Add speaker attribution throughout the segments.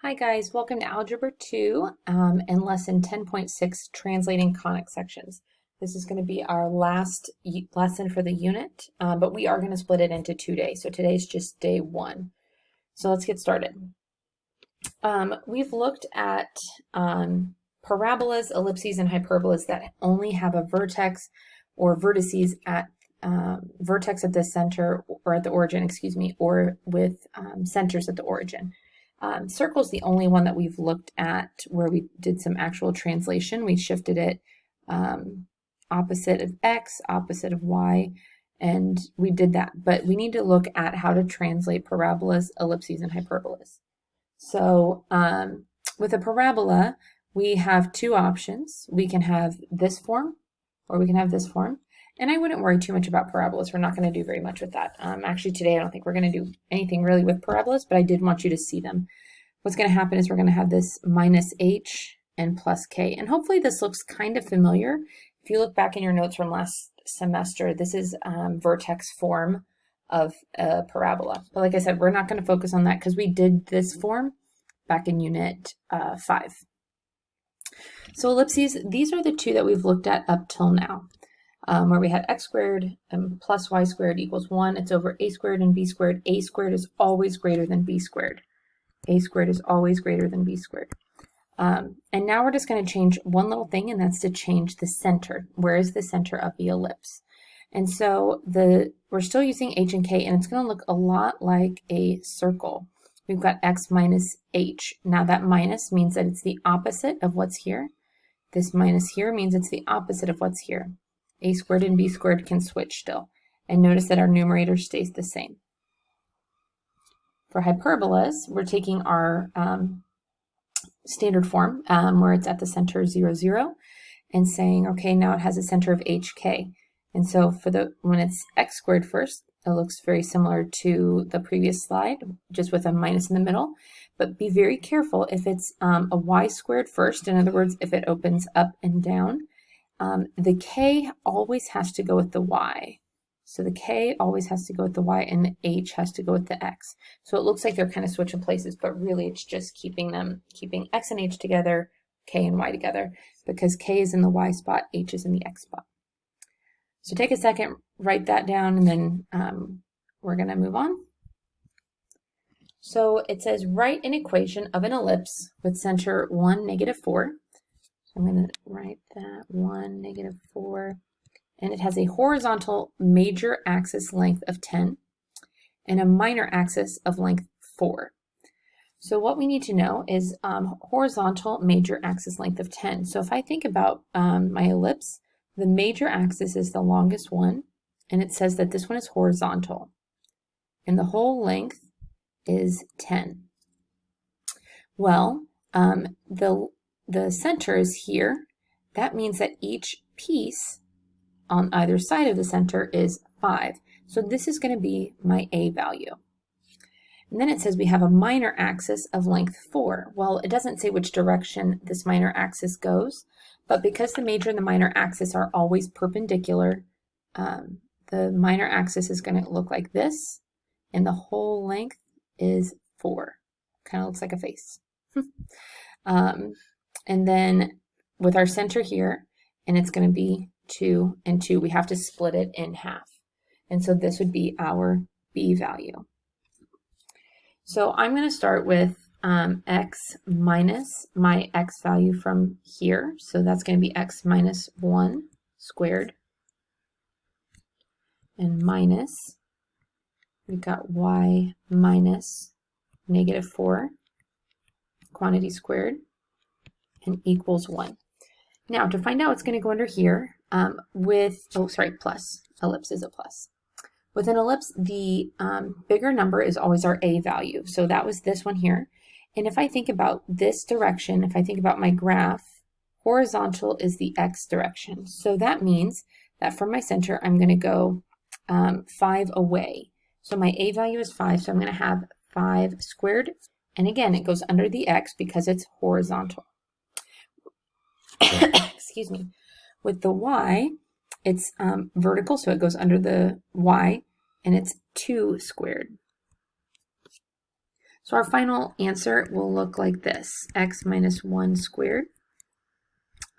Speaker 1: Hi guys, welcome to Algebra 2 and Lesson 10.6, Translating Conic Sections. This is going to be our last lesson for the unit, but we are going to split it into 2 days. So today's just day 1. So let's get started. We've looked at parabolas, ellipses, and hyperbolas that only have a vertex or vertices at vertex at the center or at the origin, excuse me, or with centers at the origin. Circle's the only one that we've looked at where we did some actual translation. We shifted it opposite of x, opposite of y, and we did that. But we need to look at how to translate parabolas, ellipses, and hyperbolas. So with a parabola, we have two options. We can have this form, or we can have this form. And I wouldn't worry too much about parabolas. We're not going to do very much with that. Actually, today I don't think we're going to do anything really with parabolas, but I did want you to see them. What's going to happen is we're going to have this minus h and plus k. And hopefully this looks kind of familiar. If you look back in your notes from last semester, this is vertex form of a parabola. But like I said, we're not going to focus on that because we did this form back in Unit 5. So ellipses, these are the two that we've looked at up till now. Where we had x squared and plus y squared equals 1. It's over a squared and b squared. A squared is always greater than b squared. A squared is always greater than b squared. And now we're just going to change one little thing, and that's to change the center. Where is the center of the ellipse? And so we're still using h and k, and it's going to look a lot like a circle. We've got x minus h. Now that minus means that it's the opposite of what's here. This minus here means it's the opposite of what's here. A squared and b squared can switch still. And notice that our numerator stays the same. For hyperbolas, we're taking our standard form where it's at the center 0, 0, and saying, okay, now it has a center of hk. And so when it's x squared first, it looks very similar to the previous slide, just with a minus in the middle. But be very careful if it's a y squared first. In other words, if it opens up and down, the k always has to go with the y. So the k always has to go with the y, and the h has to go with the x. So it looks like they're kind of switching places, but really it's just keeping x and h together, k and y together, because k is in the y spot, h is in the x spot. So take a second, write that down, and then we're going to move on. So it says, write an equation of an ellipse with center 1, negative 4. I'm going to write that 1, negative 4, and it has a horizontal major axis length of 10 and a minor axis of length 4. So what we need to know is horizontal major axis length of 10. So if I think about my ellipse, the major axis is the longest one, and it says that this one is horizontal, and the whole length is 10. Well, the center is here. That means that each piece on either side of the center is 5. So this is going to be my A value. And then it says we have a minor axis of length 4. Well, it doesn't say which direction this minor axis goes, but because the major and the minor axis are always perpendicular, the minor axis is going to look like this, and the whole length is 4. Kind of looks like a face. And then with our center here, and it's going to be 2 and 2, we have to split it in half. And so this would be our B value. So I'm going to start with x minus my x value from here. So that's going to be x minus 1 squared. And minus, we've got y minus negative 4 quantity squared, and equals 1. Now, to find out what's going to go under here, plus. Ellipse is a plus. With an ellipse, the bigger number is always our A value. So that was this one here. And if I think about this direction, if I think about my graph, horizontal is the x direction. So that means that from my center, I'm going to go 5 away. So my A value is 5, so I'm going to have 5 squared. And again, it goes under the x because it's horizontal. Excuse me. With the y, it's vertical, so it goes under the y, and it's 2 squared. So our final answer will look like this: x minus 1 squared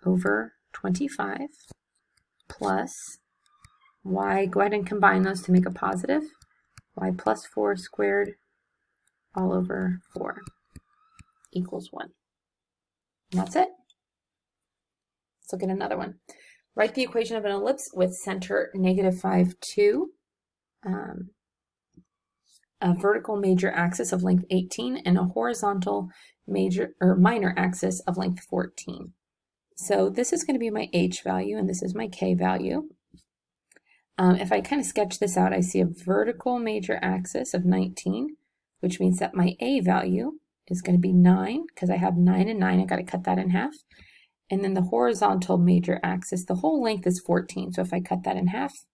Speaker 1: over 25 plus y, go ahead and combine those to make a positive, y plus 4 squared all over 4 equals 1. And that's it. Let's look at another one. Write the equation of an ellipse with center -5, 2, a vertical major axis of length 18, and a horizontal major or minor axis of length 14. So this is going to be my h value, and this is my k value. If I kind of sketch this out, I see a vertical major axis of 19, which means that my a value is going to be 9, because I have 9 and 9. I got to cut that in half. And then the horizontal major axis, the whole length is 14. So if I cut that in half,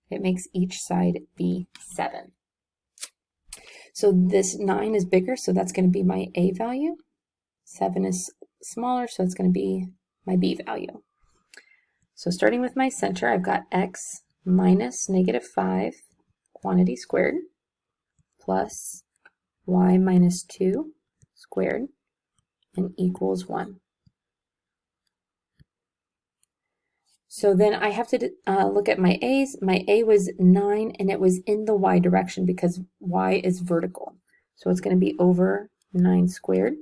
Speaker 1: it makes each side be 7. So this 9 is bigger, so that's going to be my a value. 7 is smaller, so it's going to be my b value. So starting with my center, I've got x minus -5 quantity squared plus y minus 2 squared and equals 1. So then I have to look at my a's. My a was 9, and it was in the y direction because y is vertical. So it's going to be over 9 squared.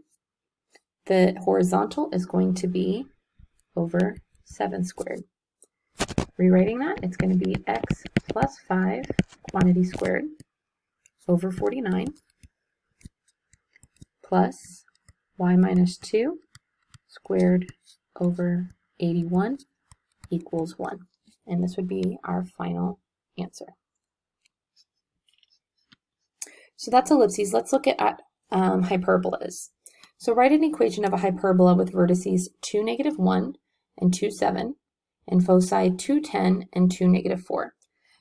Speaker 1: The horizontal is going to be over 7 squared. Rewriting that, it's going to be x plus 5 quantity squared over 49 plus y minus 2 squared over 81 equals 1. And this would be our final answer. So that's ellipses. Let's look at hyperbolas. So write an equation of a hyperbola with vertices 2, -1 and 2, 7, and foci 2, 10 and 2, -4.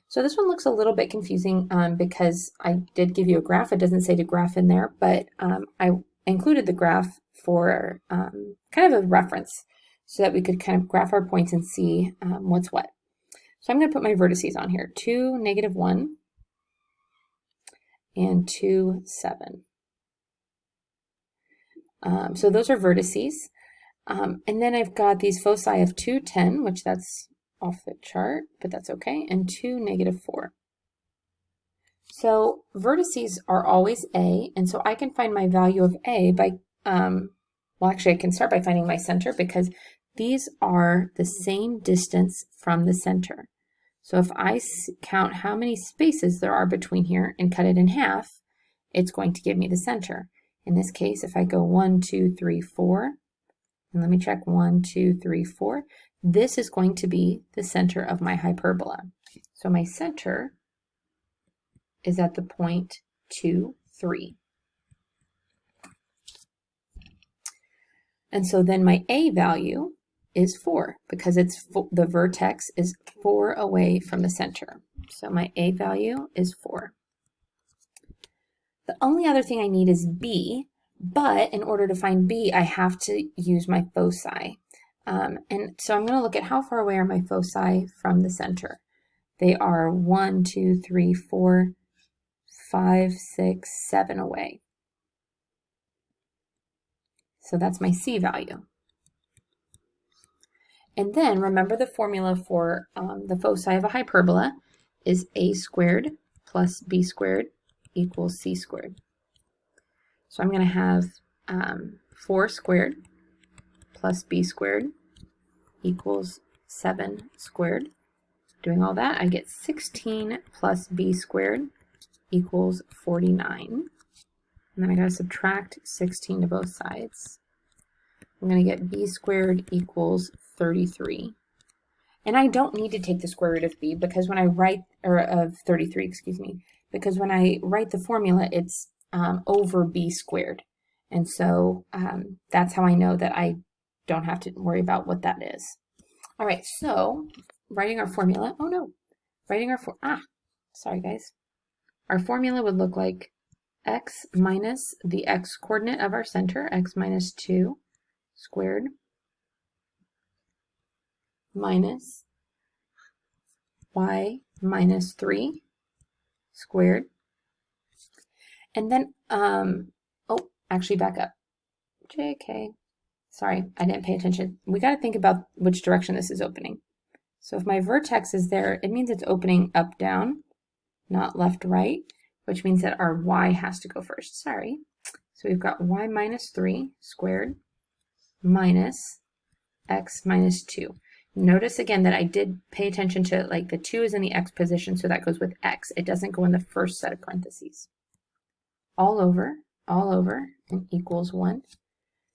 Speaker 1: So this one looks a little bit confusing because I did give you a graph. It doesn't say to graph in there, but I included the graph for kind of a reference so that we could kind of graph our points and see what's what. So I'm going to put my vertices on here: 2, -1 and 2, 7. So those are vertices. And then I've got these foci of 2, 10, which that's off the chart, but that's okay, and 2, -4. So vertices are always a, and so I can find my value of a by, well, actually I can start by finding my center because these are the same distance from the center. So if I count how many spaces there are between here and cut it in half, it's going to give me the center. In this case, if I go 1, 2, 3, 4, and let me check 1, 2, 3, 4, this is going to be the center of my hyperbola. So my center is at the point 2, 3. And so then my a value is 4 because the vertex is 4 away from the center. So my a value is 4. The only other thing I need is b, but in order to find b, I have to use my foci. And so I'm going to look at how far away are my foci from the center. They are 1, 2, 3, 4, 5, 6, 7 away. So that's my c value. And then remember the formula for the foci of a hyperbola is a squared plus b squared equals c squared. So I'm going to have 4 squared plus b squared equals 7 squared. Doing all that, I get 16 plus b squared equals 49. And then I got to subtract 16 to both sides. I'm going to get b squared equals 33. And I don't need to take the square root of b because when I write, or of 33, excuse me, because when I write the formula, it's over b squared. And so that's how I know that I don't have to worry about what that is. All right, so writing our formula, sorry guys. Our formula would look like x minus the x coordinate of our center, x minus 2 squared, minus y minus 3 squared. And then actually back up. JK. Sorry, I didn't pay attention. We got to think about which direction this is opening. So if my vertex is there, it means it's opening up, down, not left, right, which means that our y has to go first. Sorry. So we've got y minus 3 squared minus x minus 2. Notice again that I did pay attention to, like, the 2 is in the x position, so that goes with x. It doesn't go in the first set of parentheses. All over, and equals 1.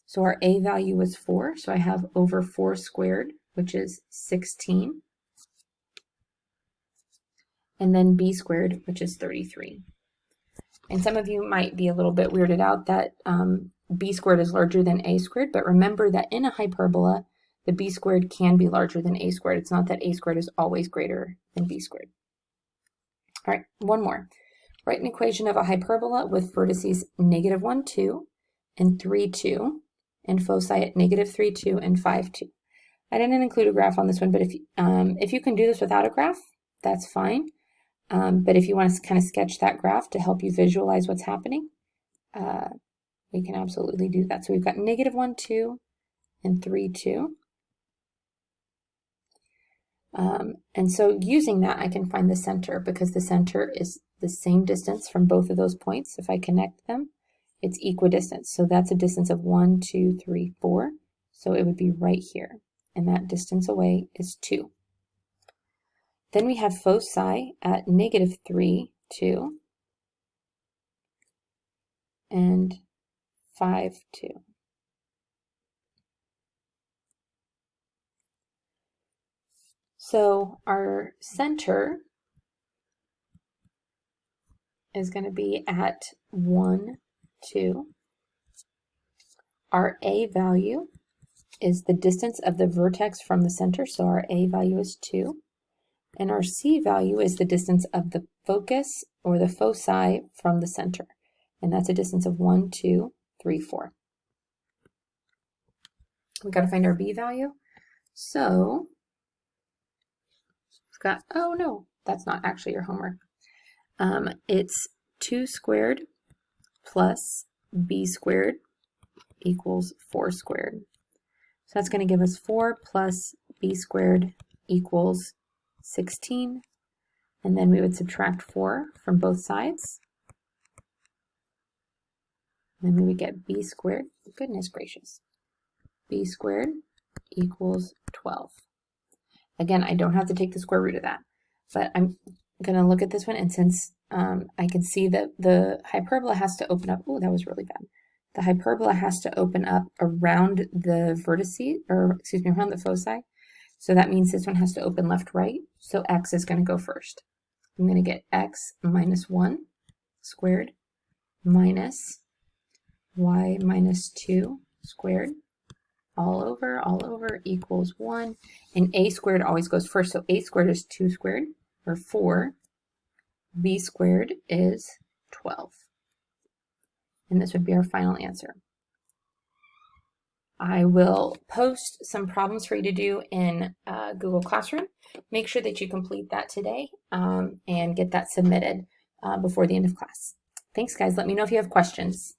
Speaker 1: So our a value is 4, so I have over 4 squared, which is 16. And then b squared, which is 33. And some of you might be a little bit weirded out that b squared is larger than a squared, but remember that in a hyperbola, the b squared can be larger than a squared. It's not that a squared is always greater than b squared. All right, one more. Write an equation of a hyperbola with vertices -1, 2, and 3, 2, and foci at -3, 2, and 5, 2. I didn't include a graph on this one, but if you can do this without a graph, that's fine. But if you want to kind of sketch that graph to help you visualize what's happening, we can absolutely do that. So we've got -1, 2, and 3, 2. And so using that, I can find the center, because the center is the same distance from both of those points. If I connect them, it's equidistant. So that's a distance of 1, 2, 3, 4. So it would be right here. And that distance away is 2. Then we have foci at -3, 2, and 5, 2. So our center is going to be at 1, 2. Our a value is the distance of the vertex from the center, so our a value is 2. And our c value is the distance of the focus, or the foci, from the center. And that's a distance of 1, 2, 3, 4. We've got to find our b value. So we've got, oh no, that's not actually your homework. It's 2 squared plus b squared equals 4 squared. So that's going to give us 4 plus b squared equals 16. And then we would subtract 4 from both sides. And then we would get b squared. Goodness gracious. B squared equals 12. Again, I don't have to take the square root of that, but I'm going to look at this one, and since I can see that the hyperbola has to open up, oh, that was really bad. The hyperbola has to open up around the vertices, or excuse me, around the foci. So that means this one has to open left, right. So x is going to go first. I'm going to get x minus 1 squared minus y minus 2 squared all over equals 1. And a squared always goes first. So a squared is 2 squared, or 4. B squared is 12. And this would be our final answer. I will post some problems for you to do in Google Classroom. Make sure that you complete that today and get that submitted before the end of class. Thanks, guys. Let me know if you have questions.